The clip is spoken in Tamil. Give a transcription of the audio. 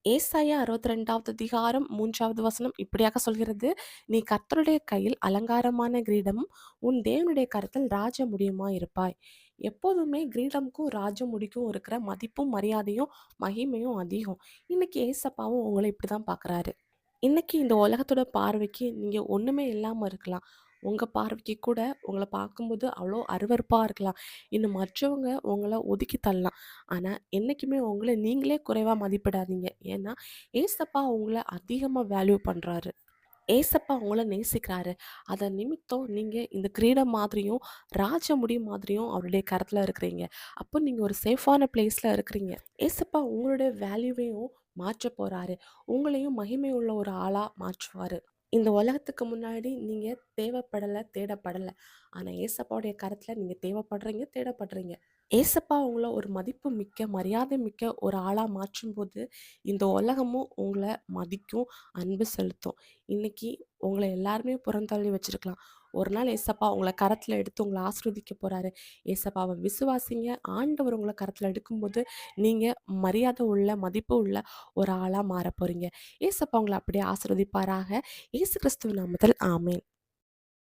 ஏசாயா 62வது அதிகாரம் 3வது வசனம் இப்படியாக சொல்கிறது, "நீ கர்த்தருடைய கையில் அலங்காரமான கிரீடமும், உன் தேவனுடைய கரத்தில் ராஜ முடியுமாய் இருப்பாய்." எப்போதுமே கிரீடமுக்கும், ராஜ முடிக்கும் இருக்கிற மதிப்பும், மரியாதையும், மகிமையும் அதிகம். இன்னைக்கு ஏசப்பாவும் உங்கள இப்படிதான் பார்க்குறாரு. இன்னைக்கு இந்த உலகத்தோட பார்வைக்கு நீங்க ஒண்ணுமே இல்லாம இருக்கலாம். உங்க பார்வைக்கு கூட உங்கள பார்க்கும்போது அவ்வளோ அருவருப்பா இருக்கலாம். இன்னும் மற்றவங்க உங்கள ஒதுக்கி தள்ளலாம். ஆனா, என்னைக்குமே உங்கள நீங்களே குறைவா மதிப்பிடாதீங்க. ஏன்னா, ஏசப்பா உங்கள அதிகமா வேல்யூ பண்றாரு. ஏசப்பா உங்கள நேசிக்கிறாரு. அதன் நிமித்தம் நீங்க இந்த கிரீடம் மாதிரியும், ராஜமுடி மாதிரியும் அவருடைய கரத்துல இருக்கிறீங்க. அப்போ நீங்க ஒரு சேஃபான பிளேஸ்ல இருக்கிறீங்க. ஏசப்பா உங்களுடைய வேல்யூவையும் மாற்றப் போறாரு. உங்களையும் மகிமை உள்ள ஒரு ஆளா மாற்றுவாரு. இந்த உலகத்துக்கு முன்னாடி நீங்க தேவைப்படல, தேடப்படல. ஆனா ஏசப்பாவுடைய கரத்துல நீங்க தேவைப்படுறீங்க, தேடப்படுறீங்க. ஏசப்பா உங்கள ஒரு மதிப்பு மிக்க, மரியாதை மிக்க ஒரு ஆளா மாற்றும்போது, இந்த உலகமும் உங்கள மதிக்கும், அன்பு செலுத்தும். இன்னைக்கு உங்கள எல்லாருமே புறந்தள்ளி வச்சிருக்கலாம். ஒரு நாள் ஏசப்பா உங்கள கரத்துல எடுத்து உங்கள ஆசீர்வதிக்க போறாரு. ஏசப்பாவ விசுவாசிங்க. ஆண்டவர் உங்கள கரத்துல எடுக்கும்போது, நீங்க மரியாதை உள்ள, மதிப்பு உள்ள ஒரு ஆளா மாறப் போறீங்க. ஏசப்பா உங்கள அப்படியே ஆசீர்வதிப்பாராக. இயேசு கிறிஸ்துவின் நாமத்தில் ஆமென்.